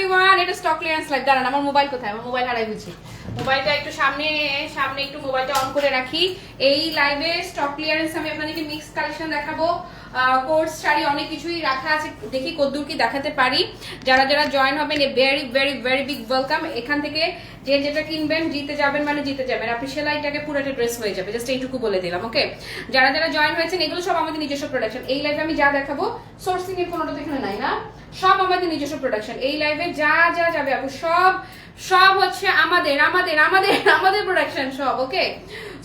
Everyone, এটা stock clearance live. দাঁড়ান, আমার মোবাইল কোথায়? আমার মোবাইল হারাই গেছে। মোবাইলটা একটু সামনে একটু মোবাইলটা অন করে রাখি। এই লাইভে স্টক ক্লিয়ারেন্স আমি আপনাদেরকে মিক্স কালেকশন দেখাবো। কোর্স শাড়ি অনেক কিছুই রাখা আছে, দেখি কতদূর কি দেখাতে পারি। যারা যারা জয়েন হবেন very very very big welcome. এখান থেকে যে যেটা কিনবেন জিতে যাবেন, মানে জিতে যাবেন আপনি। সেলাইটাকে পুরোটা ড্রেস হয়ে যাবে, জাস্ট এইটুকু বলে দিলাম। ওকে, যারা যারা জয়েন হয়েছেন এগুলো সব আমাদের নিজস্ব প্রোডাকশন। এই লাইভে আমি যা দেখাবো সোর্সিং এর কোনোটা তো এখানে নাই না, সব আমাদের নিজস্ব প্রোডাকশন। এই লাইভে যা যা যাবে আপু সব সব হচ্ছে আমাদের আমাদের আমাদের আমাদের প্রোডাকশন সব। ওকে,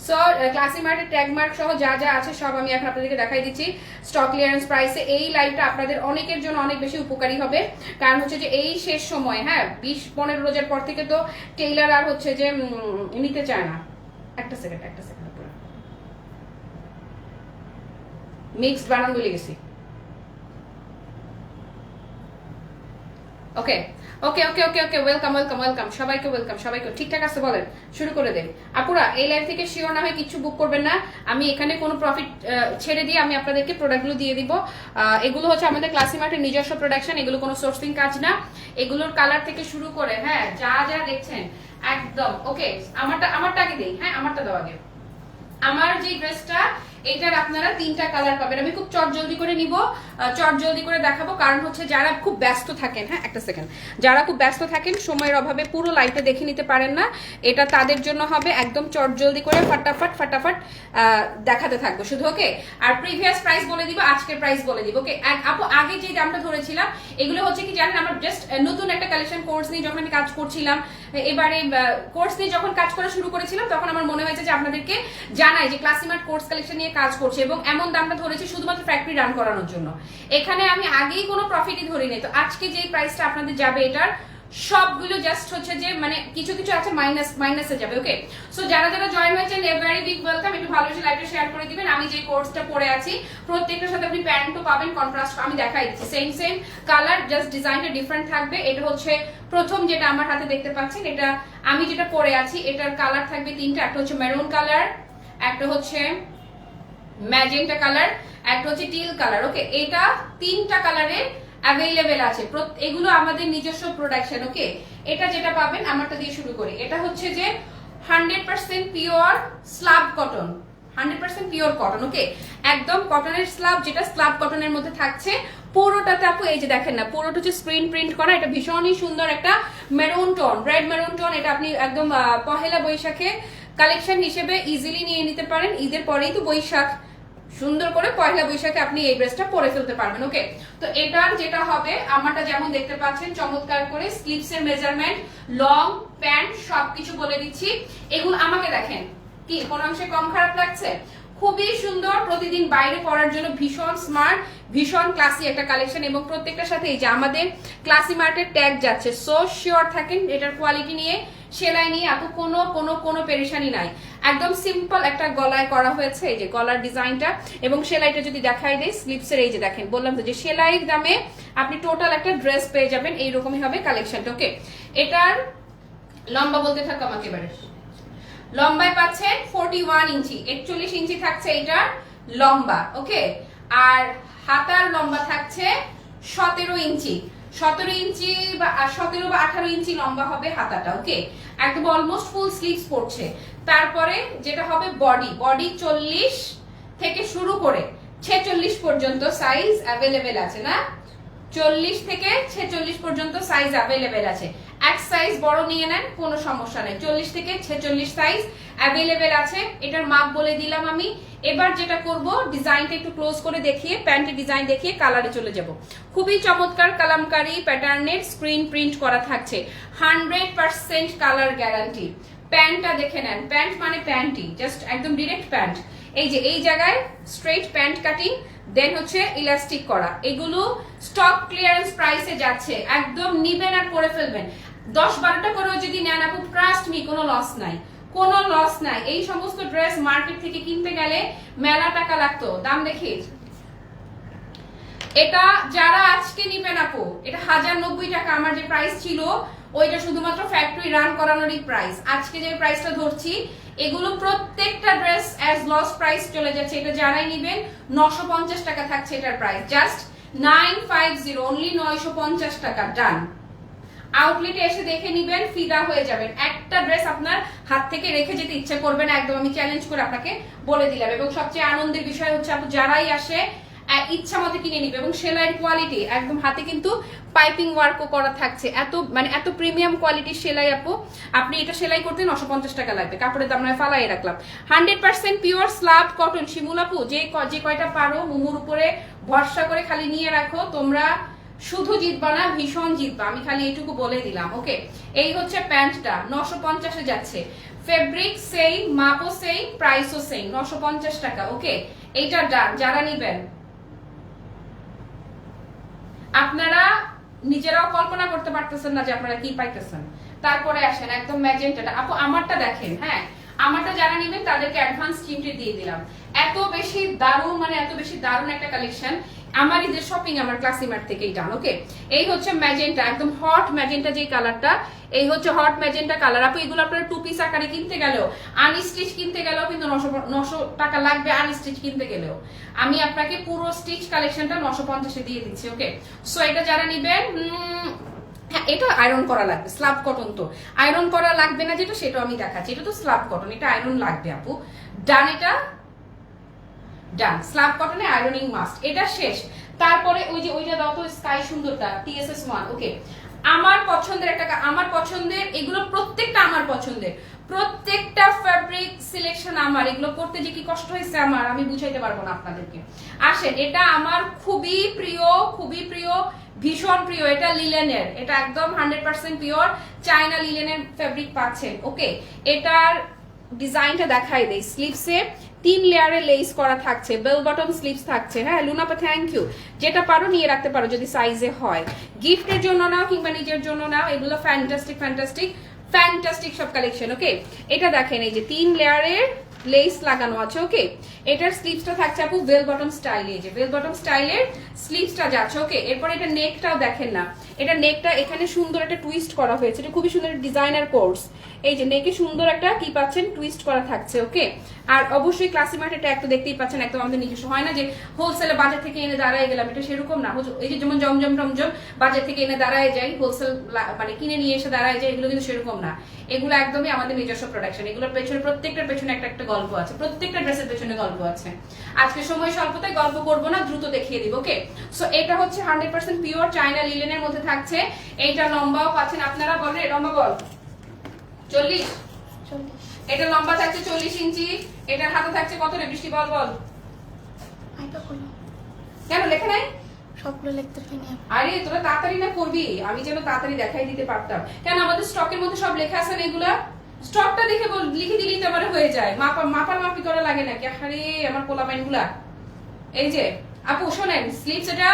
সো ক্লাসি মার্টের ট্যাগ মার্ক সহ যা যা আছে সব আমি এখন আপনাদেরকে দেখাই দিচ্ছি স্টক ক্লিয়ারেন্স প্রাইসে। এই লাইভটা আপনাদের অনেকের জন্য অনেক বেশি উপকারী হবে, কারণ হচ্ছে যে এই শেষ সময়, হ্যাঁ 20-15 রোজার পর থেকে তো টেইলার আর হচ্ছে যে নিতে চায় না। একটা সেকেন্ড মিক্সড বানান বলে গেছি। ওকে ওকে ওকে ওকে ওকে ওয়েলকাম ওয়েলকাম ওয়েলকাম সবাইকে, ওয়েলকাম সবাইকে। ঠিকঠাক আছে বলেন, শুরু করে দেন আপুরা। এই লাইভ থেকে শিওর না হয়ে কিছু বুক করবেন না, আমি এখানে কোনো প্রফিট ছেড়ে দিয়ে আমি আপনাদেরকে প্রোডাক্টগুলো দিয়ে দিব। এগুলো হচ্ছে আমাদের ক্লাসি মার্টের নিজস্ব প্রোডাকশন, এগুলো কোনো সোর্সিং কাজ না। এগুলোর কালার থেকে শুরু করে হ্যাঁ যা যা দেখছেন একদম। ওকে, আমারটা আগে দেই, হ্যাঁ আমারটা দাও আগে। আমার যে ড্রেসটা এটার আপনারা 3টা কালার পাবেন। আমি খুব চটজলদি করে নিব, চটজলদি করে দেখাবো, কারণ হচ্ছে যারা খুব ব্যস্ত থাকেন, হ্যাঁ একটা সেকেন্ড, যারা খুব ব্যস্ত থাকেন সময়ের অভাবে পুরো লাইভটা দেখে নিতে পারেন না, এটা তাদের জন্য হবে। একদম চটজলদি করে ফাটাফাট ফাটাফাট দেখাতে থাকবো শুধু। ওকে, আর প্রিভিয়াস প্রাইস বলে দিব, আজকের প্রাইস বলে দিব। ওকে আপু, আগে যে দামটা ধরেছিলাম এগুলো হচ্ছে কি জানেন, আমার জাস্ট নতুন একটা কালেকশন কোর্স নিয়ে যখন আমি কাজ করছিলাম, এবারে কোর্স নিয়ে যখন কাজ করা শুরু করেছিলাম তখন আমার মনে হয়েছে যে আপনাদেরকে জানাই যে ক্লাসি মার্ট কোর্স কালেকশন নিয়ে কাজ করছে, এবং এমন দামটা ধরেছি শুধুমাত্র ফ্যাক্টরি রান করানোর জন্য। এখানে আমি আগেই কোনো প্রফিটই ধরি নাই। তো আজকে যে প্রাইসটা আপনাদের যাবে এটার সবগুলো জাস্ট হচ্ছে যে মানে কিছু কিছু আছে মাইনাসে যাবে। ওকে, সো যারা যারা জয়েন হয়েছেন ভেরি বিগ ওয়েলকাম। একটু ভালোবেসে লাইভটা শেয়ার করে দিবেন। আমি যে কোর্সটা পরে আছি প্রত্যেকটার সাথে আপনি প্যান্টও পাবেন কন্ট্রাস্ট, আমি দেখাই দিচ্ছি। সেম সেম কালার, জাস্ট ডিজাইনটা ডিফারেন্ট থাকবে। এটা হচ্ছে প্রথম যেটা আমার হাতে দেখতে পাচ্ছেন, এটা আমি যেটা পরে আছি এটার কালার থাকবে 3টা। একটা হচ্ছে মেরুন কালার, একটা হচ্ছে ম্যাজেন্টা কালার, একটা হচ্ছে টিল কালার। ওকে, এটা 3টা কালারে অ্যাভেলেবেল আছে। এগুলো আমাদের নিজস্ব প্রোডাকশন। ওকে, এটা যেটা পাবেন, আমারটা দিয়ে শুরু করি। এটা হচ্ছে যে 100% pure slab cotton, 100% pure cotton. Okay, একদম কটনের স্ল্যাব, যেটা স্ল্যাব কটনের মধ্যে থাকছে পুরোটাতে। আপু এই যে দেখেন না, পুরোটা হচ্ছে স্ক্রিন প্রিন্ট করা। এটা ভীষণই সুন্দর একটা maroon tone, red maroon tone. এটা আপনি একদম পহেলা বৈশাখে কালেকশন হিসেবে ইজিলি নিয়ে নিতে পারেন। ঈদের পরেই তো বৈশাখ, সুন্দর করে পয়লা বৈশাখে আপনি এই ড্রেসটা পরে ফেলতে পারবেন। ওকে, তো এটার যেটা হবে, আমারটা যেমন দেখতে পাচ্ছেন চমৎকার করে স্লিভস এর মেজারমেন্ট, লং প্যান্ট সবকিছু বলে দিচ্ছি। এগুলো আমাকে দেখেন কি কোন অংশে কম খারাপ লাগছে? খুবই সুন্দর, প্রতিদিন বাইরে পরার জন্য ভীষণ স্মার্ট, ভীষণ ক্লাসি একটা কালেকশন। এবং প্রত্যেকটার সাথে এই যে আমাদের ক্লাসি মার্টের ট্যাগ যাচ্ছে। সো শিওর থাকেন এটার কোয়ালিটি নিয়ে, সেলাই নিয়ে আপু কোনো কোনো কোনো পেরেশানি নাই। একদম সিম্পল একটা গলায় করা হয়েছে, এই যে গলার ডিজাইনটা। এবং সেলাইটা যদি দেখাই দেয় স্লিপসের, এই যে দেখেন বললাম তো যে সেলাইয়ের দামে আপনি টোটাল একটা ড্রেস পেয়ে যাবেন। এইরকমই হবে কালেকশনটা। ওকে, এটার লম্বা বলতে থাকো আমাকে এবারে। লম্বায় পাচ্ছেন 41 ইঞ্চি, 41 ইঞ্চি থাকছে এটার লম্বা। ওকে, আর হাতার লম্বা থাকছে 17 ইঞ্চি, 17 ইঞ্চি বা 17 বা 18 ইঞ্চি লম্বা হবে হাতাটা। ওকে, একদম অলমোস্ট ফুল স্লিভস পড়ছে। তারপরে যেটা হবে বডি, 40 থেকে শুরু করে 46 পর্যন্ত সাইজ অ্যাভেলেবেল আছে না? 40 থেকে 46 পর্যন্ত সাইজ অ্যাভেলেবেল আছে। এক সাইজ বড় নিয়ে নেন, কোনো সমস্যা নেই। 40 থেকে 46 সাইজ অ্যাভেলেবেল আছে। এটার মাপ বলে দিলাম আমি। এবার যেটা করব, ডিজাইনটা একটু ক্লোজ করে দেখিয়ে, প্যান্টের ডিজাইন দেখিয়ে কালারে চলে যাব। খুবই চমৎকার কালামকারী প্যাটার্নের স্ক্রিন প্রিন্ট করা থাকছে, 100% কালার গ্যারান্টি। প্যান্টটা দেখে নেন, প্যান্ট মানে প্যান্টই, জাস্ট একদম ডিরেক্ট প্যান্ট। এই যে এই জায়গায় স্ট্রেট প্যান্ট কাটিং, দেন হচ্ছে ইলাস্টিক করা। এগুলো স্টক ক্লিয়ারেন্স প্রাইসে যাচ্ছে, একদম নিবেন আর পরে ফেলবেন। 10-12টা করেও যদি নেন আপু, ট্রাস্ট মি, কোনো লস নাই, কোনো লস নাই। এই সমস্ত ড্রেস মার্কেট থেকে কিনতে গেলে মেলা টাকা লাগতো। দাম দেখি, এটা যারা আজকে নিবেন আপু, এটা 1090 টাকা। আমার যে প্রাইস ছিল ওইটা শুধুমাত্র ফ্যাক্টরি রান করানোরই প্রাইস। আজকে যে প্রাইসটা ধরছি, এগুলো প্রত্যেকটা ড্রেস অ্যাজ লস প্রাইস চলে যাচ্ছে। এটা যারাই নিবেন 950 টাকা থাকছে এটার প্রাইস, জাস্ট 950, অনলি 950 টাকা। ডান। আউটলেটে এসে দেখে নিবেন, ফিদা হয়ে যাবেন। একটা ড্রেস আপনার হাত থেকে রেখে যেতে ইচ্ছে করবে না, একদম আমি চ্যালেঞ্জ করে আপনাকে বলে দিলাম। এবং সবচেয়ে আনন্দের বিষয় হচ্ছে আপু যারাই আসে ইচ্ছা মতো কিনে নিবে, এবং সেলাইয়ের কোয়ালিটি একদম হাতে কিন্তু পাইপিং ওয়ার্কও করা থাকছে, এত প্রিমিয়াম কোয়ালিটির সেলাই আপু। আপনি এটা সেলাই করতে 950 টাকা লাগবে, কাপড়ের দাম নয় ফালাই রাখলাম। 100% পিওর স্লাব কটন। শিমুল আপু যে কয়টা পারো মুমুর উপরে ভরসা করে খালি নিয়ে রাখো, তোমরা শুধু জিতবা না, ভীষণ জিতবা, আমি খালি এইটুকু বলে দিলাম। ওকে, এই হচ্ছে প্যান্টটা 950-এ যাচ্ছে, ফেব্রিক সেম, মাপও সেম, প্রাইসও সেম, 950 টাকা। ওকে, এইটা ডান। যারা নিবেন আপনারা নিজেরাও কল্পনা করতে পারতেছেন না যে আপনারা কি পাইতেছেন। তারপরে আসেন একদম ম্যাজেন্টাটা আপু, আমারটা দেখেন। হ্যাঁ, আমারটা যারা নেবেন তাদেরকে অ্যাডভান্স স্কিমটি দিয়ে দিলাম। এত বেশি দারুণ, এত বেশি দারুণ একটা কালেকশন। আমার ঈদের শপিং আমার ক্লাসিমার্ট থেকেই ডান। ওকে, এই হচ্ছে ম্যাজেন্টা, একদম হট ম্যাজেন্টা যে কালারটা, এই হচ্ছে হট ম্যাজেন্টা কালার। আপু এগুলো আপনারা 2 পিস আকারে কিনতে গেলেও, আনস্টিচ কিনতে গেলেও কিন্তু 900 টাকা লাগবে, আনস্টিচ কিনতে গেলেও। আমি আপনাকে পুরো স্টিচ কালেকশনটা 950-এ দিয়ে দিচ্ছি। ওকে, সো এটা যারা নিবেন, হ্যাঁ এটা আয়রন করা লাগবে, স্ল্যাব কটন তো আয়রন করা লাগবে না, যেটা সেটা আমি দেখাচ্ছি। এটা তো স্ল্যাব কটন, এটা আয়রন লাগবে আপু। ডান, এটা ডান, স্ল্যাব কটনে আয়রনিং মাস্ট, এটা শেষ। তারপরে ওইটা দাও তো, স্কাই সুন্দরটা TSS1। ওকে, আমার পছন্দের এগুলো প্রত্যেকটা আমার পছন্দের, প্রত্যেকটা ফ্যাব্রিক সিলেকশন আমার, এগুলো করতে যে কি কষ্ট হয়েছে আমার আমি বুঝাইতে পারবো না আপনাদেরকে। আসেন, এটা আমার খুবই প্রিয়, ভীষণ প্রিয়। এটা লিলেনের, এটা একদম 100% পিওর চায়না লিলেনের ফ্যাব্রিক পাচ্ছেন। ওকে, এটার ডিজাইনটা দেখাই দেই। স্লিভসে 3 লেয়ারে লেস করা থাকছে, বেল বটম স্লিভস থাকছে। হ্যাঁ লুনাপা, থ্যাংক ইউ। যেটা পারো নিয়ে রাখতে পারো যদি সাইজে হয়, গিফটের জন্য নাও কিংবা নিজের জন্য নাও, এগুলো ফ্যান্টাস্টিক সব কালেকশন। ওকে, এটা দেখেন, এই যে 3 লেয়ারের লেস লাগানো আছে। ওকে, এটার স্লিভসটা থাকছে আপু বেল বটম স্টাইলে, এই যে বেল বটম স্টাইলের স্লিভসটা যাচ্ছে। ওকে, এরপর এটা নেকটাও দেখেন না, এটা নেকটা এখানে সুন্দর একটা টুইস্ট করা হয়েছে, এটা খুবই সুন্দর ডিজাইনার কোর্স। এই যে নেকে সুন্দর একটা কি পাচ্ছেন, টুইস্ট করা থাকছে। ওকে, আর অবশ্যই ক্লাসিমার্ট এটা একটা দেখতেই পাচ্ছেন, একদম আমাদের নিজস্ব, হয় না যে হোলসেলে বাজার থেকে এনে দাঁড়ায় গেলাম, এটা সেরকম না। এই যে যেমন জমজম টমজম বাজার থেকে এনে দাঁড়ায় যাই, হোলসেল মানে কিনে নিয়ে এসে দাঁড়ায় যায়, এগুলো কিন্তু সেরকম না। এগুলো একদমই আমাদের নিজস্ব প্রোডাকশন। এগুলোর পেছনে, প্রত্যেকটার পেছনে একটা গল্প আছে, প্রত্যেকটা ড্রেসের পেছনে গল্প আছে। আজকে সময় স্বল্পতায় গল্প করবো না, দ্রুত দেখিয়ে দিব। ওকে, সো এটা হচ্ছে 100% পিওর চায়না লিলেনের মধ্যে থাকছে। এইটা লম্বাও পাচ্ছেন আপনারা, বলেন লম্বা বল 40, এটা লম্বা থাকছে 40 ইঞ্চি। এটার হাতে থাকছে কত রে বৃষ্টি, বল কেন লেখা নাই? সবগুলো লিখতে পারি না। আরে তোরা তাড়াতাড়ি না করবি, আমি যেন তাড়াতাড়ি দেখাই দিতে পারতাম। কেন আমাদের স্টকের মধ্যে সব লেখা আছে না, এগুলা স্টকটা দেখে লিখে দিলেই তো আমার হয়ে যায়, মাপামাপি করা লাগে নাকি? আরে আমার পোলাপাইন গুলা। এই যে আপু শোনেন, স্লিভস এটা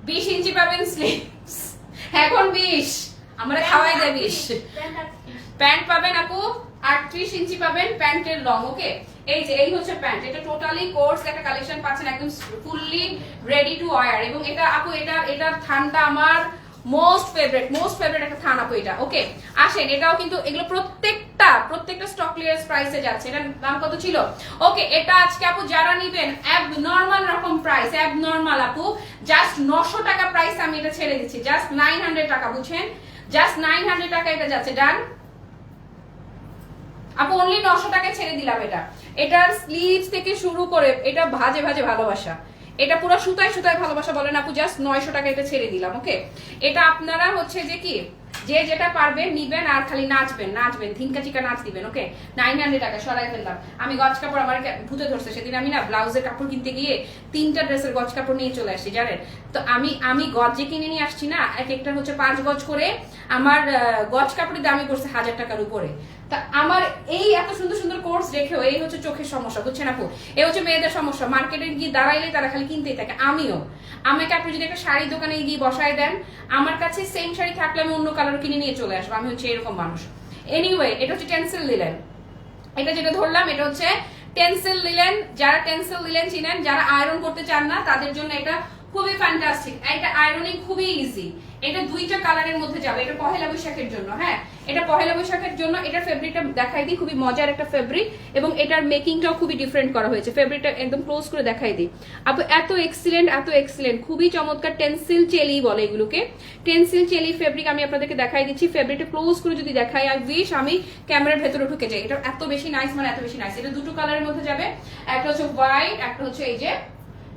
20 ইঞ্চি পাবেন স্লিভস, এখন 20 আমরা খাওয়াই দেয় 20। প্যান্ট পাবেন আপু 38 ইঞ্চি পাবেন প্যান্টের লং। ওকে, এই হচ্ছে প্যান্ট, এটা টোটালি কোর্স একটা কালেকশন পাচ্ছেন, একদম ফুললি রেডি টু ওয়্যার। এবং এটা আপু এটা থানটা আমার মোস্ট ফেভারিট একটা থান আপু এটা। ওকে, আসেন, এটাও কিন্তু এগুলো প্রত্যেকটা স্টক ক্লিয়ারেন্স প্রাইসে যাচ্ছে। এটার দাম কত ছিল? ওকে, এটা আজকে আপু যারা নিবেন অ্যাবনর্মাল রকম প্রাইস, অ্যাবনর্মাল আপু, জাস্ট 900 টাকা প্রাইস আমি এটা ছেড়ে দিচ্ছি, জাস্ট 900 টাকা, বুঝছেন? জাস্ট 900 টাকা এটা যাচ্ছে। ডান আপু, অনলি 900 টাকায় ছেড়ে দিলাম এটা। এটার স্লিভস থেকে শুরু করে এটা ভাজে ভালোবাসা, এটা পুরো সুতায় ভালোবাসা বলেন আপু, জাস্ট 900 টাকা এটা ছেড়ে দিলাম। ওকে, এটা আপনারা হচ্ছে যে কি যে যেটা পারবেন নিবেন আর খালি নাচবেন থিনকা চিকা নাচ দিবেন। ওকে, 900 টাকা সরাই ফেললাম। আমি গজ কাপড় আমার ভূতে ধরছে, সেদিন আমি না ব্লাউজের কাপড় কিনতে গিয়ে 3টা ড্রেসের গজ কাপড় নিয়ে চলে আসছি জানেন তো। আমি গজে কিনে নিয়ে আসছি না, এক একটা হচ্ছে 5 গজ করে, আমার গজ কাপড়ের দামই করছে 1000 টাকার উপরে। তা আমার এই এত সুন্দর কোর্স রেখেও এই হচ্ছে চোখের সমস্যা, বুঝছেন আপু? এই হচ্ছে মেয়েদের সমস্যা, মার্কেটে গিয়ে দাঁড়াইলে তারা খালি কিনতেই থাকে। আমাকে আপনি যদি একটা শাড়ি দোকানে গিয়ে বসায় দেন, আমার কাছে সেম শাড়ি থাকলে আমি অন্য কালার কিনে নিয়ে চলে আসবো, আমি হচ্ছে এরকম মানুষ। এনিওয়ে, এটা হচ্ছে টেন্সিল লিলেন, এটা যেটা ধরলাম এটা হচ্ছে টেন্সিল লিলেন। যারা টেন্সিল লিলেন চিনেন, যারা আয়রন করতে চান না তাদের জন্য এটা খুবই ফ্যান্টাস্টিক। এটা আয়রনিং খুবই ইজি, এটা দুইটা কালারের মধ্যে যাবে, এটা পহেলা বৈশাখের জন্য। হ্যাঁ, এটা পহেলা বৈশাখের জন্য। এটার ফেব্রিকটা দেখাই দিই, খুবই মজার একটা ফেব্রিক এবং এটার মেকিংটাও খুবই ডিফারেন্ট করা হয়েছে। ফেব্রিকটা একদম ক্লোজ করে দেখাই দিই আপু, এত এক্সিলেন্ট, খুবই চমৎকার। টেন্সিল চেলি বলে এগুলোকে, টেন্সিল চেলি ফেব্রিক আমি আপনাদেরকে দেখাই দিচ্ছি। ফেব্রিকটা ক্লোজ করে যদি দেখাই, আই উইশ আমি ক্যামেরার ভেতরে ঢুকে যাই। এটা এত বেশি নাইস, মানে এত বেশি নাইস। এটা দুটো কালারের মধ্যে যাবে, একটা হচ্ছে হোয়াইট, একটা হচ্ছে এই যে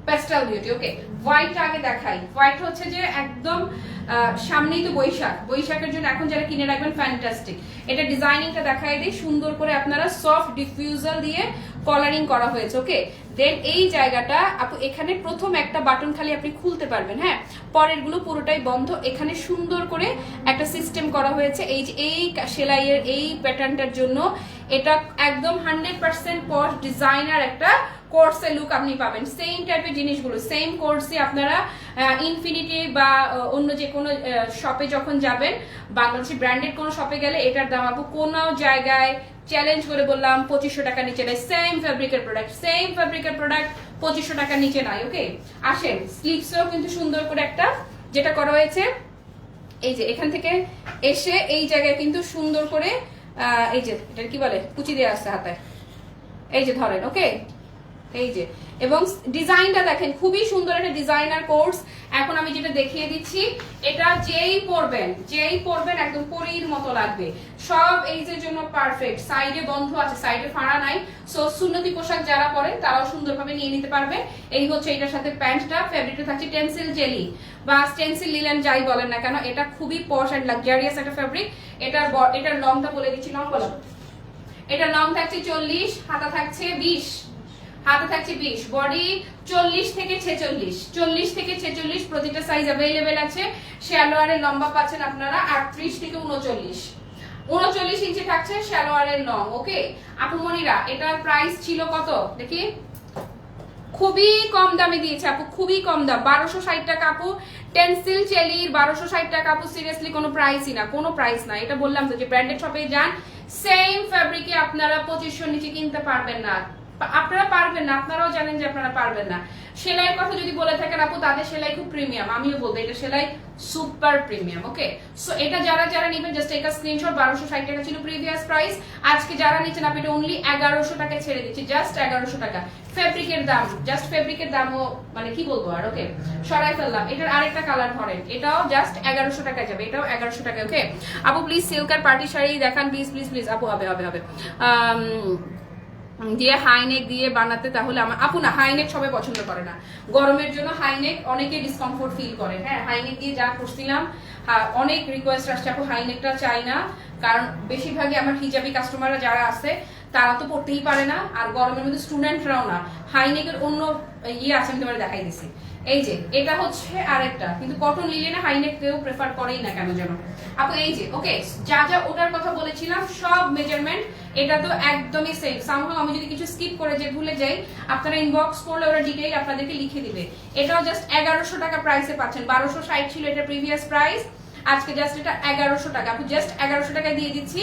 পেস্টাল বিউটি। ওকে, হোয়াইটটা আগে দেখাই। হোয়াইট হচ্ছে যে একদম সামনেই তো বৈশাখের জন্য এখন যারা কিনে রাখবেন ফ্যান্টাস্টিক। এটা ডিজাইনিংটা দেখাই দিই, সুন্দর করে আপনারা সফট ডিফিউজাল দিয়ে কলারিং করা হয়েছে। ওকে, দেন এই জায়গাটা আপু এখানে প্রথম একটা বাটন খালি আপনি খুলতে পারবেন। হ্যাঁ, পরের গুলো পুরোটাই বন্ধ। এখানে সুন্দর করে একটা সিস্টেম করা হয়েছে এই যে এই সেলাইয়ের এই প্যাটার্নটার জন্য। এটা একদম 100% পশ ডিজাইনার একটা কোর্সের লুক আপনি পাবেন। সেম টাইপের জিনিসগুলো সেম কোর্সে আপনারা ইনফিনিটি বা অন্য যে কোনো শপে যখন যাবেন, বাংলাদেশি ব্র্যান্ডেড কোনো শপে গেলে এটার দাম আপু কোনো জায়গায় চ্যালেঞ্জ করে বললাম 2500 টাকার নিচে নাই। সেম ফ্যাব্রিকের প্রোডাক্ট 2500 টাকার নিচে নাই। ওকে, আসেন স্লিভসেও কিন্তু সুন্দর করে একটা যেটা করা হয়েছে, এই যে এখান থেকে এসে এই জায়গায় কিন্তু সুন্দর করে এই যে এটা কি বলে কুচি দেওয়া আছে হাতায়, এই যে ধরেন। ওকে, এই যে এবং ডিজাইনটা দেখেন খুবই সুন্দর একটা ডিজাইনার কোর্স। এখন আমি যেটা দেখিয়ে দিচ্ছি, এটা যেই পরবেন একদম পরীর মতো লাগবে। সব এই যে জন্য পারফেক্ট। সাইডে বন্ধ আছে, সাইডে ফাড়া নাই। সো সুন্নতি পোশাক যারা পরেন তারাও সুন্দরভাবে নিয়ে নিতে পারবে। এই হচ্ছে এটার সাথে প্যান্টটা। ফেব্রিকটা থাকছে টেন্সিল জেলি বা স্টেন্সিল লিলেন যাই বলেন না কেন, এটা খুবই পশ এন্ড লাক্সারিয়াস একটা ফেব্রিক। এটার লংটা বলে দিচ্ছি, লং বলো। এটা লং থাকছে 40, হাতা থাকছে 20, বডি 40 থেকে 46, প্রতিটা সাইজ अवेलेबल আছে। সালোয়ারের লম্বা পাচ্ছেন আপনারা 38 থেকে 39 ইঞ্চি থাকছে সালোয়ারের লং। ওকে আপু মনিরা, এটার প্রাইস ছিল কত দেখি, খুবই কম দামে দিয়েছে আপু, খুবই কম দাম, 1260 টাকা আপু। টেন্সিল চেলির 1260 টাকা আপু, সিরিয়াসলি কোনো প্রাইসই না, কোনো প্রাইস না। এটা বললাম তো যে ব্র্যান্ডেড শপে যান, সেম ফ্যাব্রিকে আপনারা 2500 নিচে কিনতে পারবেন না। আপনারাও জানেন যে আপনারা পারবেন না। সেলাইয়ের কথা যদি বলে থাকেন আপু, তাদের সেলাই খুব প্রিমিয়াম, আমিও বলবো এটা সেলাই সুপার প্রিমিয়াম। ওকে, সো এটা যারা নেবেন জাস্ট একটা স্ক্রিনশট। 1260 টাকা ছিল প্রিভিয়াস প্রাইস, আজকে যারা নিচ্ছেন আপনি এটা অনলি 1100 টাকায় ছেড়ে দিচ্ছি, জাস্ট 1100 টাকা। ফেব্রিকের দামও মানে কি বলবো আর। ওকে, সরাই ফেললাম। এটার আরেকটা কালার ধরেন, এটাও জাস্ট 1100 টাকায় যাবে, এটাও 1100 টাকায়। ওকে আপু প্লিজ সিল্কার পার্টি শাড়ি দেখান প্লিজ আপু। হবে দিয়ে হাইনেক দিয়ে বানাতে, তাহলে আমার আপু না হাইনেক সবাই পছন্দ করে না, গরমের জন্য হাইনেক অনেকে ডিসকমফোর্ট ফিল করে। হ্যাঁ, হাইনেক দিয়ে যা করছিলাম, অনেক রিকোয়েস্ট আসছে আপু হাইনেকটা চাই না, কারণ বেশিরভাগই আমার হিজাবি কাস্টমাররা যারা আছে তারা তো পড়তেই পারে না, আর গরমের মধ্যে স্টুডেন্টরাও না। হাইনেকের অন্য আছে, আমি তোমার দেখাই দিছি। এই যে এটা হচ্ছে আরেকটা, কিন্তু কটন লিলেনে হাইনেক কেউ প্রেফার করেই না কেন যেন আপু। এই যে ওকে, যা ওটার কথা বলেছিলাম সব মেজারমেন্ট এটা তো একদমই সেম। সামহাও আমি যদি কিছু স্কিপ করে যে ভুলে যাই, আপনারা ইনবক্স করলে ওরা ডিটেইল আপনাদেরকে লিখে দিবে। এটাও জাস্ট 1100 টাকা প্রাইসে পাচ্ছেন। 1260 ছিল এটা প্রিভিয়াস প্রাইস, আজকে জাস্ট এটা 1100 টাকা আপু, জাস্ট 1100 টাকা দিয়ে দিচ্ছি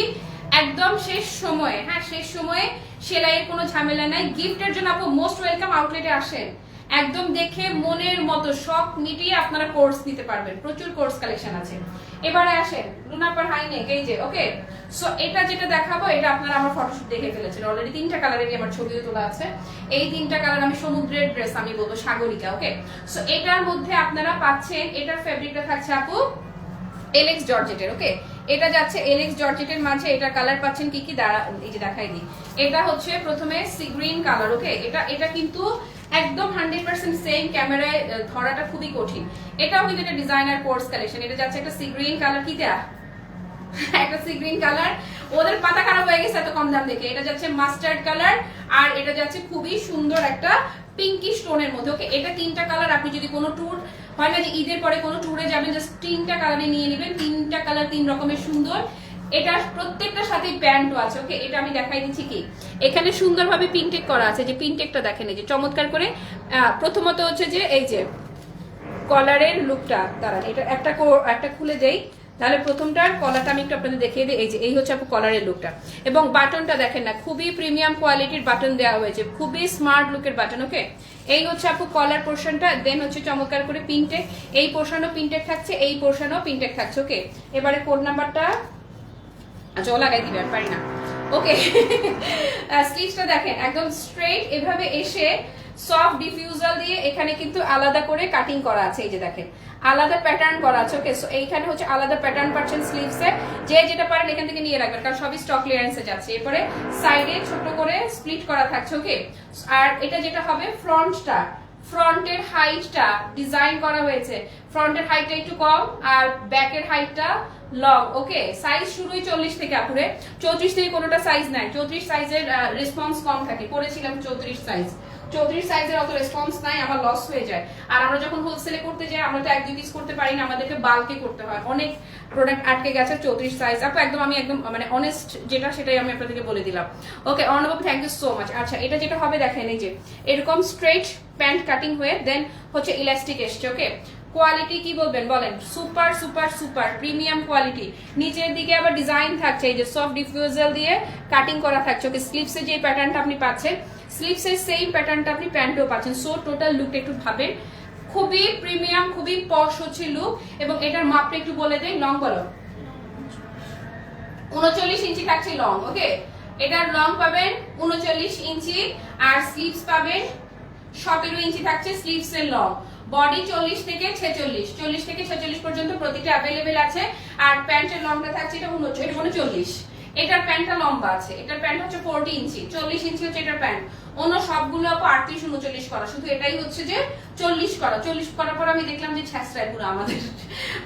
একদম শেষ সময়ে। হ্যাঁ, শেষ সময়ে সেলাইয়ের কোনো ঝামেলা নাই। গিফটের জন্য আপু মোস্ট ওয়েলকাম, আউটলেটে আসেন, একদম দেখে মনের মতো শখ মিটিয়ে আপনারা কোর্স নিতে পারবেন। প্রচুর কোর্স কালেকশন আছে। এবারে আসেন লুনাপার হাইনেক। এই যে ওকে, সো এটা যেটা দেখাবো এটা আপনারা আমার ফটোশুট দেখে ফেলেছেন অলরেডি। 3টা কালারেরই আমার ছবিও তোলা আছে। এই 3টা কালার আমি সমুদ্রের ড্রেস, আমি বলবো সাগরিকা। ওকে, সো এটার মধ্যে আপনারা পাচ্ছেন, এটার ফেব্রিকটা থাকছে আপু এলেক্স জর্জেটের। ওকে, এটা যাচ্ছে এলেক্স জর্জেটের মাঝে। এটা কালার পাচ্ছেন কি দাঁড়া, এই যে দেখাই দিই। এটা হচ্ছে প্রথমে সি গ্রিন কালার। ওকে, এটা কিন্তু একদম 100% সেম, ক্যামেরায় ধরাটা খুবই কঠিন। এটাও কিন্তু একটা ডিজাইনার কোর্স কালেকশন। এটা যাচ্ছে একটা সি গ্রিন কালার, কি দেয়া একটা সি গ্রিন কালার, ওদের পাতা খারাপ হয়ে গেছে এত কম দাম দেখে। এটা যাচ্ছে মাস্টার্ড কালার, আর এটা যাচ্ছে খুবই সুন্দর একটা পিঙ্কি স্টোনের মধ্যে। ওকে, এটা 3টা কালার। আপনি যদি কোনো ট্যুর হয় না যে ঈদের পরে কোনো ট্যুরে যাবেন, জাস্ট 3টা কালারে নিয়ে নেবেন। 3টা কালার 3 রকমের সুন্দর। এটা প্রত্যেকটার সাথে প্যান্টও আছে। ওকে, এটা আমি দেখাই দিচ্ছি কি, এখানে সুন্দরভাবে পিনটেক করা আছে, যে পিনটেকটা দেখেন এই যে চমৎকার করে। প্রথমত হচ্ছে যে এই যে কলারের লুকটা, দাঁড়ান এটা একটা খুলে দেই তাহলে প্রথমটার কলারটা আমি একটু আপনাদের দেখিয়ে দিই। এই যে এই হচ্ছে আপু কলারের লুকটা, এবং বাটনটা দেখেন না, খুবই প্রিমিয়াম কোয়ালিটির বাটন দেওয়া হয়েছে, খুবই স্মার্ট লুকের বাটন। ওকে, এই হচ্ছে আপু কলার পোর্শনটা, দেন হচ্ছে চমৎকার করে পিনটেক, এই পোর্শনও পিনটেক থাকছে, এই পোর্শনও পিনটেক থাকছে। ওকে, এবারে কোড নাম্বারটা আচ্ছা ও লাগাই দিবে, আর পারি না। ওকে, স্লিভসটা দেখেন একদম স্ট্রেট এভাবে এসে সফট ডিফিউজাল দিয়ে এখানে কিন্তু আলাদা করে কাটিং করা আছে। এই যে দেখেন আলাদা প্যাটার্ন করা আছে। ওকে, সো এইখানে হচ্ছে আলাদা প্যাটার্ন পাচ্ছেন স্লিভসে, যে যেটা পারেন এখান থেকে নিয়ে রাখবেন, কারণ সবই স্টক ক্লিয়ারেন্সে যাচ্ছে। এরপরে সাইডে ছোট করে স্প্লিট করা থাকছে। ওকে, আর এটা যেটা হবে ফ্রন্টটা, ফ্রন্টের হাইটটা ডিজাইন করা হয়েছে, ফ্রন্টের হাইটটা একটু কম আর ব্যাকের হাইটটা লং। ওকে, সাইজ শুরুই 40 থেকে আপুরে, 34 থেকে কোনোটা সাইজ নাই। 34 সাইজের রেসপন্স কম থাকে, পড়েছিলাম 34 সাইজ, 34 সাইজের অত রেসপন্স নাই, আমার লস হয়ে যায়। আর আমরা যখন হোলসেলে করতে যাই আমরা তো 1-2 পিস করতে পারি না, আমাদেরকে বাল্কে করতে হয়, অনেক প্রোডাক্ট আটকে গেছে 34 সাইজ। আপু একদম আমি একদম মানে অনেস্ট যেটা সেটাই আমি আপনাদেরকে বলে দিলাম। Okay Arnab, thank you so much. আচ্ছা এটা যেটা হবে দেখেন, এই যে এরকম স্ট্রেট প্যান্ট কাটিং হয়ে দেন হচ্ছে ইলাস্টিক এসছে। ওকে, কোয়ালিটি কি বলবেন বলেন, super super super premium quality. নিচের দিকে আবার ডিজাইন থাকছে, এই যে সফট ডিফিউজাল দিয়ে কাটিং করা থাকছে। ওকে, স্লিভসে যে প্যাটার্নটা আপনি পাচ্ছেন, স্লিভসের সেম প্যাটার্নটা আপনি প্যান্টেও পাচ্ছেন। সো টোটাল লুকটা একটু ভাবেন, খুবই প্রিমিয়াম, খুবই পশ হচ্ছে লুক। এবং এটার মাপটা একটু বলে দেই, লং বলো 39 ইঞ্চি থাকছে লং। ওকে, এটার লং পাবেন 39 ইঞ্চি, আর স্লিভস পাবেন 17 ইঞ্চি থাকছে স্লিভস এর লং। বডি 40 থেকে 46, 40 থেকে 46 পর্যন্ত প্রতিটা অ্যাভেলেবেল আছে। আর প্যান্টের লংটা থাকছে এটা 39, এটার প্যান্টটা লম্বা আছে, এটার প্যান্ট হচ্ছে 40 ইঞ্চি, 40 ইঞ্চি হচ্ছে এটার প্যান্ট। অন্য সবগুলো আপু 38-39 করা, শুধু এটাই হচ্ছে যে 40 করা। 40 করার পর আমি দেখলাম যে ছ্যাঁচড়ায় পুরো আমাদের,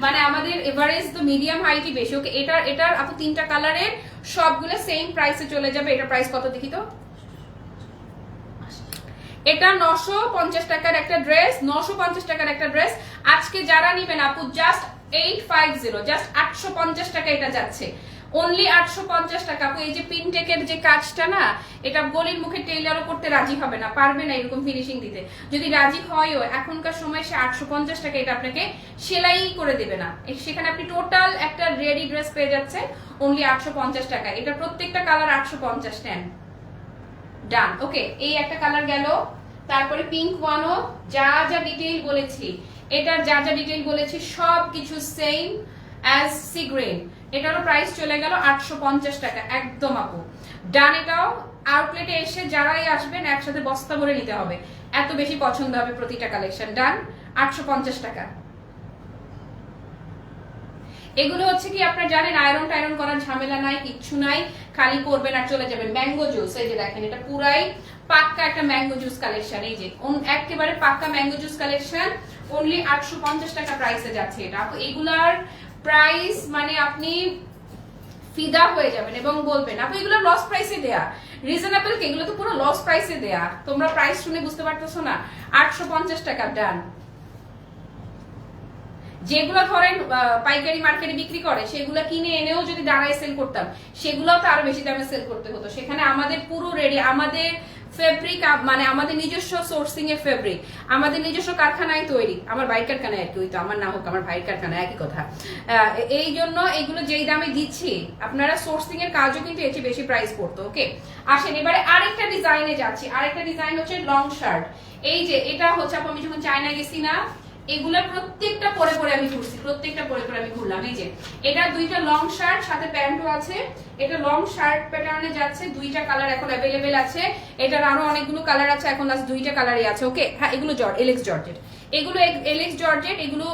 মানে আমাদের এভারেজ তো মিডিয়াম হাইটই বেশি। ওকে, এটার আপু তিনটা কালারের সবগুলো সেম প্রাইসে চলে যাবে। এটার প্রাইস কত দেখি তো, এটা 950 টাকার একটা ড্রেস, 950 টাকার একটা ড্রেস। আজকে যারা নিবেন আপু জাস্ট 850, জাস্ট 850 টাকা এটা যাচ্ছে, অনলি 850 টাকা। আপু এই যে পিনটেকের যে কাজটা না, এটা গলির মুখে টেইলারও করতে রাজি হবে না, পারবে না এরকম ফিনিশিং দিতে। যদি রাজি হয়ও এখনকার সময় সে 850 টাকা এটা আপনাকে সেলাই করে দেবে না, সেখানে আপনি টোটাল একটা রেডি ড্রেস পেয়ে যাচ্ছেন অনলি 850 টাকা। এটা প্রত্যেকটা কালার 850, নেন ডান। ওকে, এই একটা কালার গেল, তারপরে পিঙ্ক ওয়ানও যা যা ডিটেইল বলেছি, এটার যা যা ডিটেইল বলেছি সব কিছু সেম অ্যাজ সি গ্রিন। এটারও প্রাইস চলে গেল 850 টাকা একদম আপু ডান। এটাও আউটলেটে এসে যারাই আসবেন একসাথে বস্তা ভরে নিতে হবে, এত বেশি পছন্দ হবে প্রতিটা কালেকশন। ডান, 850 টাকা। এগুলো হচ্ছে কি আপনারা জানেন আয়রন টাইরন করার ঝামেলা নাই, কিচ্ছু নাই, খালি করবেন আর চলে যাবেন। ম্যাঙ্গো জুস, এই যে দেখেন এটা পুরাই পাক্কা একটা ম্যাঙ্গো জুস কালেকশন, এই যে একেবারে পাক্কা ম্যাঙ্গো জুস কালেকশন, অনলি 850 টাকা প্রাইসে যাচ্ছে এটা। এগুলার প্রাইস মানে আপনি ফিদা হয়ে যাবেন এবং বলবেন আপু এগুলো লস প্রাইসে দেয়া, রিজনেবল কি, এগুলো তো পুরো লস প্রাইসে দেয়া। তোমরা প্রাইস শুনে বুঝতে পারতেছো না, 850 টাকা ডান। যেগুলো ধরেন পাইকারি মার্কেটে বিক্রি করে সেগুলো কিনে এনেও যদি দাঁড়ায় সেল করতাম সেগুলোও তো আরো বেশি দামে সেল করতে হতো। সেখানে আমাদের পুরো রেডি, আমাদের ফেব্রিক মানে আমাদের নিজস্ব সোর্সিং এর ফেব্রিক, আমাদের নিজস্ব কারখানায় তৈরি, আমার ভাইয়ের কারখানায় আর কি, ওই তো আমার না হোক আমার ভাইয়ের কারখানায় একই কথা। এই জন্য এগুলো যেই দামে দিচ্ছি আপনারা সোর্সিং এর কাজও কিন্তু এর চেয়ে বেশি প্রাইস পড়তো। ওকে, আসেন এবারে আরেকটা ডিজাইনে যাচ্ছি। আরেকটা ডিজাইন হচ্ছে লং শার্ট। এই যে এটা হচ্ছে আমি যখন চায়না গেছি না, এগুলা প্রত্যেকটা পরে পরে আমি ঘুরছি, প্রত্যেকটা পরে পরে আমি ঘুরলাম। এই যে এটা দুইটা লং শার্ট সাথে প্যান্টও আছে, এটা লং শার্ট প্যাটার্নে যাচ্ছে, দুইটা কালার এখন অ্যাভেলেবেল আছে। এটার আরো অনেকগুলো কালার আছে, এখন লাস্ট দুইটা কালারই আছে। ওকে, হ্যাঁ এগুলো এলএক্স জর্জেট, এগুলো এলএক্স জর্জেট, এগুলো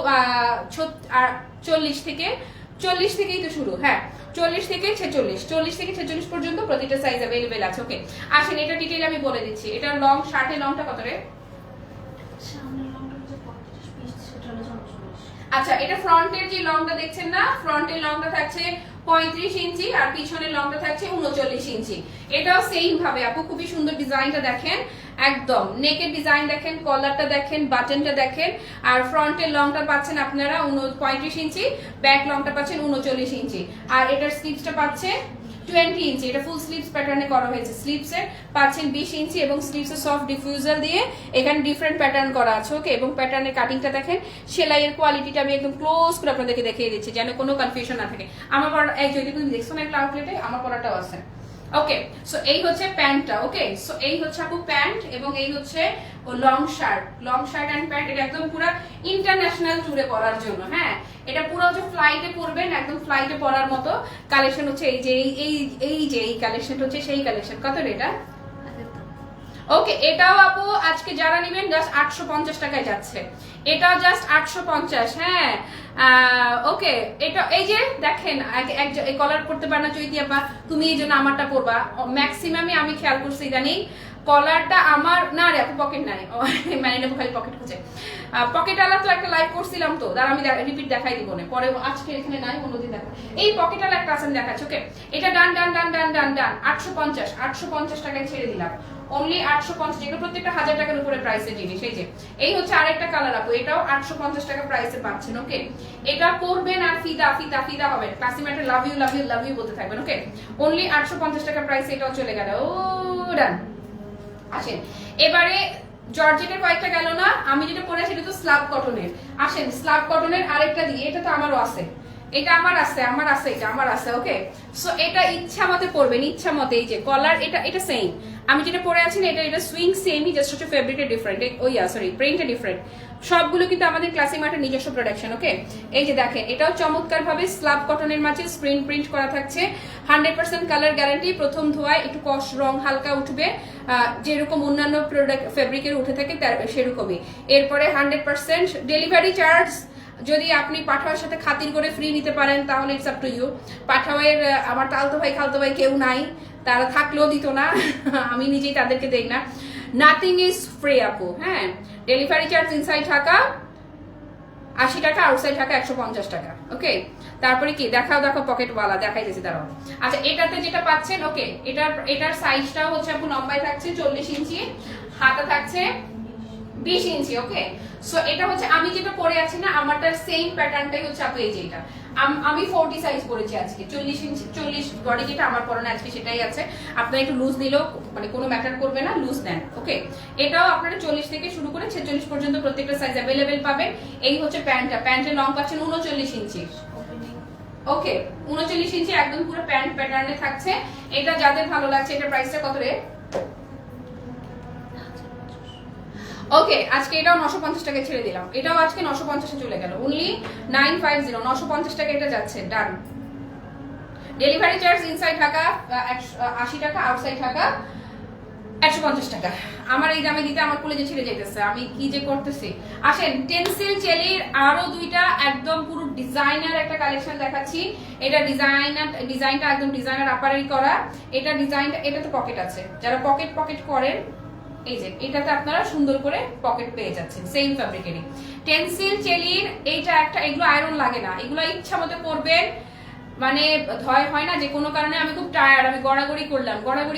40 থেকেই তো শুরু, হ্যাঁ 40 থেকে 46, 40 থেকে 46 পর্যন্ত প্রতিটা সাইজ অ্যাভেলেবেল আছে। ওকে, আসেন এটা ডিটেইল আমি বলে দিচ্ছি। এটা লং শার্টের লংটা কত রে? আচ্ছা, এটা ফ্রন্টের যে লংটা দেখছেন না, ফ্রন্টের লংটা থাকছে 35 ইঞ্চি আর পিছনের লংটা থাকছে 39 ইঞ্চি। এটাও সেম ভাবে আপু, খুবই সুন্দর ডিজাইনটা দেখেন, একদম নেকের ডিজাইন দেখেন, কলারটা দেখেন, বাটনটা দেখেন। আর ফ্রন্টের লংটা পাচ্ছেন আপনারা 35 ইঞ্চি, ব্যাক লংটা পাচ্ছেন 39 ইঞ্চি। আর এটার স্লিভসটা পাচ্ছে 20 ইঞ্চি, এটা ফুল স্লিভস প্যাটার্নে করা হয়েছে। স্লিভসে পাচ্ছেন 20 ইঞ্চি এবং স্লিভসে সফট ডিফিউজাল দিয়ে এখানে ডিফারেন্ট প্যাটার্ন করা আছে। ওকে, এবং প্যাটার্নের কাটিংটা দেখেন, সেলাইয়ের কোয়ালিটিটা আমি একদম ক্লোজ করে আপনাদেরকে দেখিয়ে দিচ্ছি যেন কোনো কনফিউশন না থাকে। আমার পড়া এই যদি তুমি দেখছো না একটা আউটলেটে, আমার পড়াটাও আছে। ওকে, সো এই হচ্ছে প্যান্টটা। ওকে, সো এই হচ্ছে আপু প্যান্ট এবং এই হচ্ছে লং শার্ট এন্ড প্যান্ট। এটা একদম পুরো ইন্টারন্যাশনাল ট্যুরে পরার জন্য। হ্যাঁ, এটা পুরো হচ্ছে ফ্লাইটে পরবেন, একদম ফ্লাইটে পরার মতো কালেকশন হচ্ছে এই যে এই কালেকশন হচ্ছে সেই কালেকশন। কত রে এটা? ওকে, এটাও আপু আজকে যারা নেবেন জাস্ট 850 টাকায় যাচ্ছে। এটাও জাস্ট 850। হ্যাঁ, ওকে, এটা এই যে দেখেন এই কলার করতে পারে না চৈতি আপা, তুমি এই জন্য আমারটা পরবা। ম্যাক্সিমামই আমি খেয়াল করছি ইদানিং কলারটা আমার না রে আপু, পকেট নাই, মানে নেবো খালি পকেট খুঁজে। পকেট আলা তো একটা লাইভ করছিলাম তো, দাঁড়া আমি রিপিট দেখাই দিব না, পরে আজকে এখানে নাই, অন্যদিন দেখা। এই পকেট আলা একটা আছে দেখাচ্ছি। ওকে, এটা ডান 850 টাকায় ছেড়ে দিলাম। অনলি 850, যেগুলো প্রত্যেকটা 1000 টাকার উপরে প্রাইসের জিনিস। এই যে এই হচ্ছে আরেকটা কালার আপু, এটাও 850 টাকা প্রাইসে পাচ্ছেন। ওকে, এটা পরবেন আর ফিদা হবেন, ক্লাসিমেটে লাভ ইউ বলতে থাকবেন। ওকে, অনলি 850 টাকা প্রাইসে এটাও চলে গেল। ও ডান। আসেন এবারে জর্জেটের কয়েকটা গেল না, আমি যেটা পরেছি সেটা তো স্ল্যাব কটনের। আসেন স্ল্যাব কটনের আরেকটা দিই, এটা তো আমারও আছে, এটা আমার আছে, এটা আমার আছে। ওকে, সো এটা ইচ্ছা মতে পরবেন, ইচ্ছা মতে। এই যে কলার, এটা সেম আমি যেটা পরে আছি না, এটা সুইং সেমই, জাস্ট হচ্ছে ফেব্রিকটা ডিফারেন্ট, প্রিন্টটা ডিফারেন্ট। সবগুলো কিন্তু আমাদের ক্লাসিক মার্টের নিজস্ব প্রোডাকশন। ওকে, এই যে দেখেন, এটাও চমৎকার ভাবে স্ল্যাব কটনের মাঝে স্ক্রিন প্রিন্ট করা থাকছে। 100% কালার গ্যারান্টি, প্রথম ধোয়ায় একটু কস রং হালকা উঠবে, যেরকম অন্যান্য প্রোডাক্ট ফেব্রিকের উঠে থাকে সেরকমই। এরপরে 100% ডেলিভারি চার্জ যদি আপনি পাঠাওয়ার সাথে খাতির করে ফ্রি নিতে পারেন তাহলে ইটস আপ টু ইউ। পাঠাওয়ের আমার তালতো ভাই খালতো ভাই কেউ নাই, তারা থাকলেও দিত না, আমি নিজেই তাদেরকে দেই না। নাথিং ইজ ফ্রি আপু। হ্যাঁ, ডেলিভারি চার্জ ইনসাইড ঢাকা 80 টাকা, আউটসাইড ঢাকা 150 টাকা। ওকে, তারপরে কি দেখাও পকেটওয়ালা দেখাইতেছি দাঁড়াও। আচ্ছা, এটাতে যেটা পাচ্ছেন, ওকে, এটার সাইজটাও হচ্ছে আপু লম্বায় থাকছে 40 ইঞ্চি, হাতা থাকছে 20 ইঞ্চি। ওকে, সো এটা হচ্ছে আমি যেটা পরে আছি না, আমারটার সেম প্যাটার্নটাই হচ্ছে আপু এই যে এটা আমি 40 সাইজ পরেছি আজকে, 40 ইঞ্চি 40 বডি যেটা আমার পরানো আজকে সেটাই আছে। আপনারা একটু লুজ নিলেও মানে কোনো ম্যাটার করবে না, লুজ নেন। ওকে, এটাও আপনারা 40 থেকে শুরু করে 46 পর্যন্ত প্রত্যেকটা সাইজ অ্যাভেলেবেল পাবেন। এই হচ্ছে প্যান্টের লং পাচ্ছেন 39 ইঞ্চি। ওকে, 39 ইঞ্চি একদম পুরো প্যান্ট প্যাটার্নে থাকছে। এটা যাদের ভালো লাগছে, এটা প্রাইসটা কত রে? ওকে, আজকে এটাও 950 টাকায় ছেড়ে দিলাম, এটাও আজকে 950 চলে গেল। অনলি 950, 950 টাকা এটা যাচ্ছে। ডান। ডেলিভারি চার্জ ইনসাইড ঢাকা 80 টাকা, আউটসাইড ঢাকা 150 টাকা। আমার এই দামে দিতে আমার কলেজে ছিঁড়ে যেতেছে, আমি কি যে করতেছি। আসেন টেন্সিল চেলির আরো দুইটা একদম পুরো ডিজাইনার একটা কালেকশন দেখাচ্ছি। এটা ডিজাইনটা একদম ডিজাইনার আপারেরই করা। এটা ডিজাইনটা, এটা তো পকেট আছে, যারা পকেট করেন এই যে এটাতে আপনারা সুন্দর করে পকেট পেয়ে যাচ্ছেন সেম ফ্যাব্রিকেরই। টেন্সিল চেলির এইটা একটা, এগুলো আয়রন লাগে না, এগুলো ইচ্ছা মতো করবেন, মানে হয় না যে কোনো কারণে আমি খুব টায়ার্ড, আমি গড়াগড়ি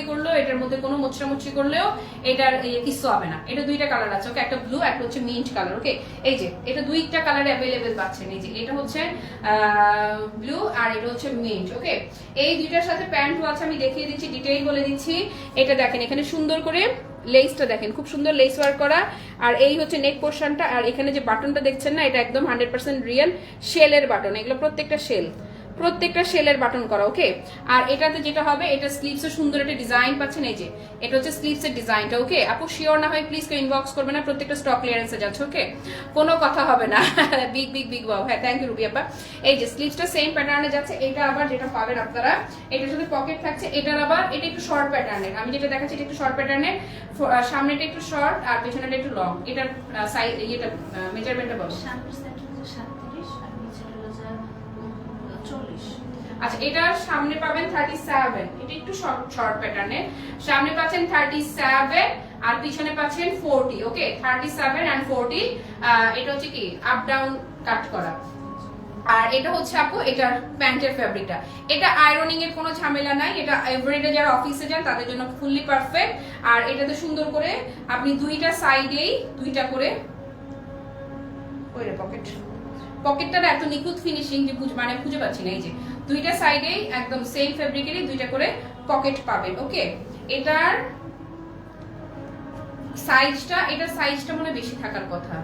করলেও এটার মধ্যে কোনো মোচড়ামুচড়ি করলেও এটার কিছু হবে না। এটা দুইটা কালার আছে। ওকে, একটা ব্লু, একটা হচ্ছে মিন্ট কালার। ওকে, এই যে এটা দুইটা কালারে অ্যাভেলেবেল পাচ্ছেন। এই যে এটা হচ্ছে ব্লু আর এটা হচ্ছে মিন্ট। ওকে, এই দুইটার সাথে প্যান্টও আছে, আমি দেখিয়ে দিচ্ছি, ডিটেইল বলে দিচ্ছি। এটা দেখেন, এখানে সুন্দর করে লেসটা দেখেন, খুব সুন্দর লেস ওয়ার্ক করা। আর এই হচ্ছে নেক পোর্শনটা, আর এখানে যে বাটনটা দেখছেন না, এটা একদম 100% রিয়েল শেলের বাটন, এগুলো প্রত্যেকটা শেলের বাটন করা। ওকে, আর এটাতে যেটা হবে, এটা স্লিভসে সুন্দর একটা ডিজাইন পাচ্ছেন। এই যে এটা হচ্ছে স্লিভসের ডিজাইনটা। ওকে আপু, শিওর না হয় প্লিজ কেউ ইনবক্স করবে না, প্রত্যেকটা স্টক ক্লিয়ারেন্সে যাচ্ছে। ওকে, কোনো কথা হবে না। বিগ বাউ। হ্যাঁ, থ্যাংক ইউ রুবি আপা। এই যে স্লিভসটা সেম প্যাটার্নে যাচ্ছে। এটা আবার যেটা পাবেন আপনারা, এটার সাথে পকেট থাকছে। এটার আবার এটা একটু শর্ট প্যাটার্নের, আমি যেটা দেখাচ্ছি এটা একটু শর্ট প্যাটার্নের, সামনেটা একটু শর্ট আর পেছনেটা একটু লং। এটার সাইজ এটা মেজারমেন্টটা বলো। আচ্ছা, এটার সামনে পাবেন 37, এটা একটু শর্ট প্যাটার্নের, সামনে পাচ্ছেন 37 আর পিছনে পাচ্ছেন 40। ওকে, 37 এন্ড 40, এটা হচ্ছে কি আপ ডাউন কাট করা। আর এটা হচ্ছে আপু এটার প্যান্টের ফ্যাব্রিকটা, এটা আয়রনিং এর কোনো ঝামেলা নাই, এটা এভরিডে যারা অফিসে যান তাদের জন্য ফুললি পারফেক্ট। আর এটাতে সুন্দর করে আপনি দুইটা সাইডেই দুইটা করে পকেটটা এত নিখুঁত ফিনিশিং যে মানে খুঁজে পাচ্ছি না। এই যে দুইটা সাইডেই একদম সেম ফেব্রিকেরই দুইটা করে পকেট পাবেন। ওকে, এটার সাইজটা মনে বেশি থাকার কথা।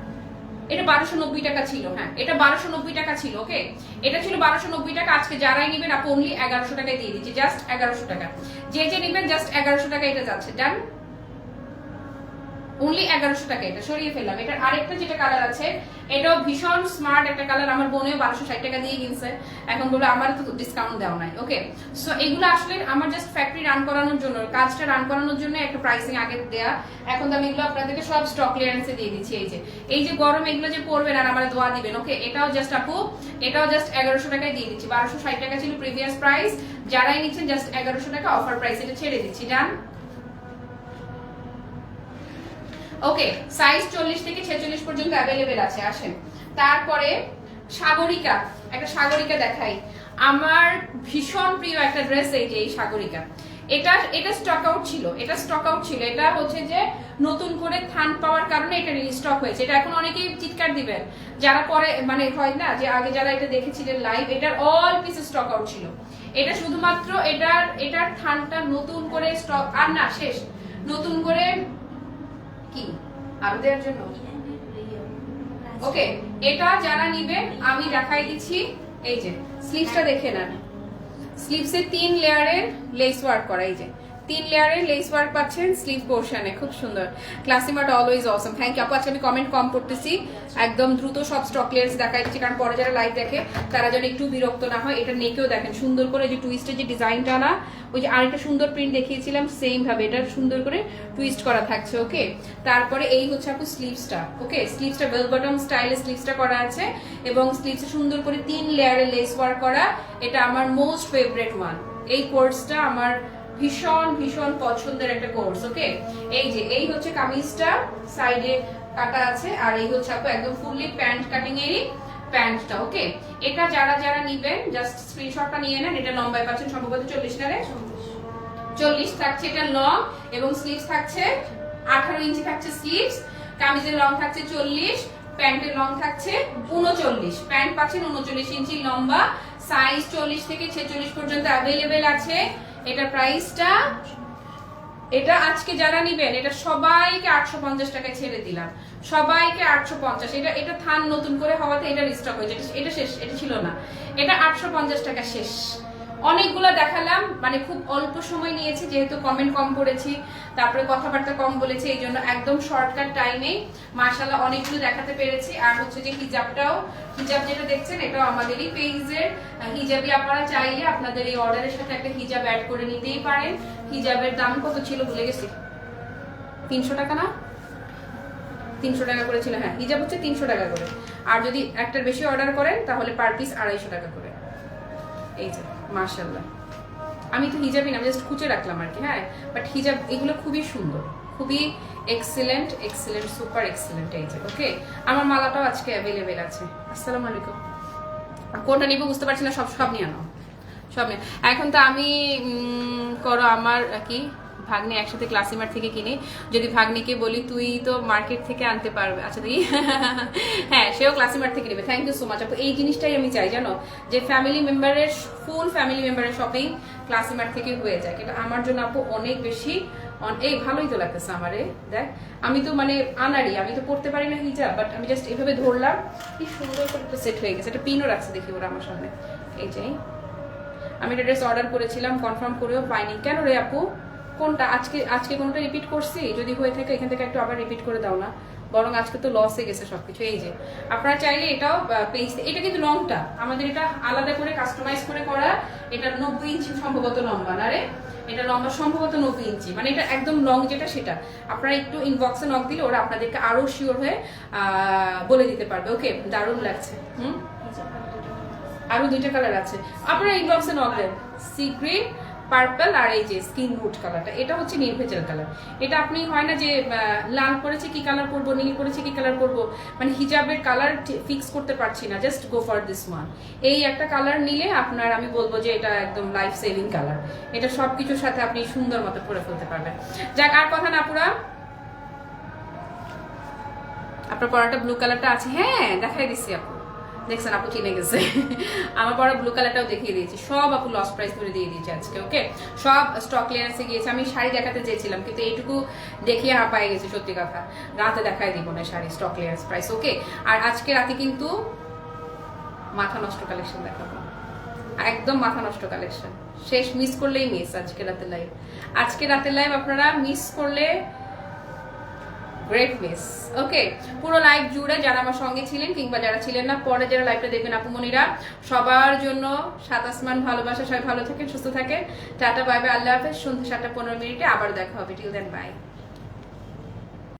এটা 1290 টাকা ছিল। হ্যাঁ, এটা 1290 টাকা ছিল। ওকে, এটা ছিল 1290 টাকা। আজকে যারাই নেবেন আপু অনলি 1100 টাকায় দিয়ে দিচ্ছি, জাস্ট 1100 টাকা। যে নেবেন জাস্ট 1100 টাকা এটা যাচ্ছে। ডান, অনলি 1100 টাকা। এটা সরিয়ে ফেললাম। এটার আরেকটা যেটা কালার আছে, এটাও ভীষণ স্মার্ট একটা কালার। আমার বোনেও 1260 টাকা দিয়ে কিনছে, এখন বলে আমার তো ডিসকাউন্ট দেওয়া নাই। ওকে, সো এগুলো আসলে আমার জাস্ট ফ্যাক্টরি রান করানোর জন্য, কাজটা রান করানোর জন্য একটা প্রাইসিং আগে দেয়া। এখন তো আমি এগুলো আপনাদেরকে সব স্টক ক্লিয়ারেন্সে দিয়ে দিচ্ছি। এই যে গরম এগুলো যে পরবেন আর আমার দোয়া দিবেন। ওকে, এটাও জাস্ট আপু, এটাও জাস্ট 1100 টাকায় দিয়ে দিচ্ছি। 1260 টাকা ছিল প্রিভিয়াস প্রাইস, যারাই নিচ্ছেন জাস্ট 1100 টাকা অফার প্রাইস, এটা ছেড়ে দিচ্ছি। ডান। ওকে, সাইজ 40 থেকে 46 পর্যন্ত অ্যাভেলেবেল আছে। আসেন তারপরে সাগরিকা, একটা সাগরিকা দেখাই। আমার ভীষণ প্রিয় একটা ড্রেস এই সাগরিকা। এটা স্টক আউট ছিল, এটা হচ্ছে যে নতুন করে থান পাওয়ার কারণে এটা রিস্টক হয়েছে। এটা এখন অনেকেই চিৎকার দিবেন যারা পরে মানে হয় না যে আগে যারা এটা দেখেছিলেন লাইভ, এটার অল পিস স্টক আউট ছিল। এটা শুধুমাত্র এটার থানটা নতুন করে স্টক আর না শেষ, নতুন করে কি আরো দেওয়ার জন্য। ওকে, এটা যারা নিবেন আমি দেখাই দিচ্ছি। এই যে স্লিভসটা দেখে নেন, স্লিভসে 3 লেয়ারের লেস ওয়ার্ক করা। এই যে 3 লেয়ারের লেস ওয়ার্ক পাচ্ছেন স্লিভ পোর্শনে, খুব সুন্দর। ক্লাসিমার্ট অলওয়েজ অসম। থ্যাংক ইউ আপু। আজকে আমি কমেন্ট কম করতেছি, একদম দ্রুত সব স্টক ক্লিয়ারেন্স দেখাই দিচ্ছি, কারণ পরে যারা লাইভ দেখে তারা যেন একটু বিরক্ত না হয়। এটা নেকেও দেখেন সুন্দর করে যে টুইস্টের যে ডিজাইনটা না, ওই যে আরেকটা সুন্দর প্রিন্ট দেখিয়েছিলাম সেম ভাবে এটা সুন্দর করে টুইস্ট করা থাকছে। ওকে, তারপরে এই হচ্ছে আপু স্লিভসটা। ওকে, স্লিভসটা বেল বটম স্টাইলে স্লিভসটা করা আছে এবং স্লিভসে সুন্দর করে 3 লেয়ারের লেস ওয়ার্ক করা। এটা আমার মোস্ট ফেভারিট ওয়ান। এই কোর্সটা আমার ভীষণ ভীষণ পছন্দের একটা কোর্স। ওকে, এই হচ্ছে কামিজটা সাইডে কাটা আছে, আর এই হচ্ছে আপু একদম ফুললি প্যান্ট কাটিং এরই প্যান্টটা। ওকে, এটা যারা নিবেন জাস্ট স্ক্রিনশটটা নিয়ে নেন। এটা লম্বায় পাচ্ছেন সম্ভবত 40 না রে, 40 থাকছে এটা লং, এবং স্লিভস থাকছে 18 ইঞ্চি থাকছে স্লিভস। কামিজের লং থাকছে 40, প্যান্টের লং থাকছে 39। প্যান্ট পাচ্ছেন 39 ইঞ্চি লম্বা, সাইজ 40 থেকে 46 পর্যন্ত অ্যাভেলেবেল আছে। এটা প্রাইসটা, এটা আজকে যারা নিবেন এটা সবাইকে 850 টাকায় ছেড়ে দিলাম, সবাইকে 850। এটা থান নতুন করে হওয়াতে এটা রিস্টক হয়েছে, এটা শেষ, এটা ছিল না। এটা 850 টাকা শেষ। অনেকগুলো দেখালাম, মানে খুব অল্প সময় নিয়েছি যেহেতু কমেন্ট কম করেছি, তারপরে কথাবার্তা কম বলেছি, এই জন্য একদম শর্টকাট টাইমে মাশাআল্লাহ অনেকগুলো দেখাতে পেরেছি। আর হচ্ছে যে হিজাব যেটা দেখছেন এটাও আমাদেরই পেজের হিজাবই। আপনারা চাইলে আপনাদের এই অর্ডারের সাথে একটা হিজাব অ্যাড করে নিতেই পারেন। হিজাবের দাম কত ছিল ভুলে গেছি, 300 টাকা না, 300 টাকা করে ছিল। হ্যাঁ, হিজাব হচ্ছে 300 টাকা করে, আর যদি একটার বেশি অর্ডার করেন তাহলে পার পিস 250 টাকা করে। এই যে মাশাআল্লাহ, আমি তো হিজাবই না, জাস্ট খুঁজে রাখলাম আর কি। হ্যাঁ, বাট হিজাব এগুলো খুবই সুন্দর, খুবই এক্সিলেন্ট, সুপার এক্সিলেন্ট। এই যে ওকে, আমার মালাটাও আজকে অ্যাভেলেবেল আছে। আসসালামু আলাইকুম। কোনটা নিব বুঝতে পারছি না, সব নিয়ে আনো, সব নিয়ে। এখন তো আমি করো আমার কি ভাগ্নি একসাথে ক্লাসিমার থেকে কিনে, যদি ভাগ্নিকে বলি তুই তো মার্কেট থেকে আনতে পারবে, আচ্ছা দেখি। হ্যাঁ, সেও ক্লাসিমার থেকে নেবে। থ্যাংক ইউ সো মাচ আপু। এই জিনিসটাই আমি চাই জানো, যে ফুল ফ্যামিলি মেম্বারের শপিং ক্লাসিমার থেকে হয়ে যায়। কিন্তু আমার জন্য আপু অনেক বেশি এই ভালোই তো লাগতেছে আমারে। দেখ আমি তো মানে আনারি, আমি তো পড়তে পারি না হিজাব, বাট আমি জাস্ট এইভাবে ধরলাম, কি সুন্দর করে একটা সেট হয়ে গেছে। একটা পিনও রাখছে দেখি ওরা আমার সামনে। এই যে আমি একটা ড্রেস অর্ডার করেছিলাম, কনফার্ম করেও পাইনি। কেন রে আপু, কোনটা আজকে কোনটা রিপিট করছি? যদি হয়ে থাকে এখান থেকে একটু আবার রিপিট করে দাও না, বরং আজকে তো লসে গেছে সবকিছু। এই যে আপনারা চাইলে এটাও পেজ, এটা কিন্তু লংটা আমাদের এটা আলাদা করে কাস্টমাইজ করে করা। এটা 90 ইঞ্চি সম্ভবত লম্বা না রে, এটা লম্বা সম্ভবত 90 ইঞ্চি, মানে এটা একদম লং যেটা সেটা। আপনারা একটু ইনবক্সে নক দিলে ওরা আপনাদেরকে আরো শিওর হয়ে বলে দিতে পারবে। ওকে, দারুণ লাগছে। আরো 2টা কালার আছে, আপনারা ইনবক্সে নক দেন। সি গ্রিন, পার্পল, আর এই যে স্কিন রুট কালারটা, এটা হচ্ছে নির্ভেজাল কালার। এটা আপনি হয় না যে লাল করেছে কি কালার করবো, নীল করেছে কি কালার করবো, মানে হিজাবের কালার ফিক্স করতে পারছি না, just go for this one. এই একটা কালার নিলে আপনার আমি বলবো যে এটা একদম লাইফ সেভিং কালার। এটা সবকিছুর সাথে আপনি সুন্দর মতো পরে ফেলতে পারবেন। যাক, আর কথা না পুরা, আপনার পরাটা ব্লু কালারটা আছে। হ্যাঁ, দেখাই দিচ্ছি আপু, দেখছেন আপু চিনে গেছে আমার পরে ব্লু কালারটাও দেখিয়ে দিয়েছি, সব আপু লস প্রাইস ধরে দিয়ে দিয়েছে আজকে। ওকে, সব স্টক ক্লিয়ারেন্সে গিয়েছে। আমি শাড়ি দেখাতে চেয়েছিলাম কিন্তু এইটুকু দেখিয়ে হাঁপায়ে গেছি, সত্যি কথা। রাতে দেখাই দিব না শাড়ি স্টক ক্লিয়ারেন্স প্রাইস। ওকে, আর আজকে রাতে কিন্তু মাথা নষ্ট কালেকশন দেখাবো, একদম মাথা নষ্ট কালেকশন। শেষ, মিস করলেই মিস আজকে রাতে লাইভ। আজকে রাতে লাইভ আপনারা মিস করলে গ্রেট মিস। ওকে, পুরো লাইভ জুড়ে যারা আমার সঙ্গে ছিলেন কিংবা যারা ছিলেন না, পরে যারা লাইভটা দেখবেন আপুমনিরা, সবার জন্য সাত আসমান ভালোবাসা। সবাই ভালো থাকেন, সুস্থ থাকেন। টাটা, বাই বাই, আল্লাহ হাফেজ। সন্ধ্যা 7:15 আবার দেখা হবে। Till then, by.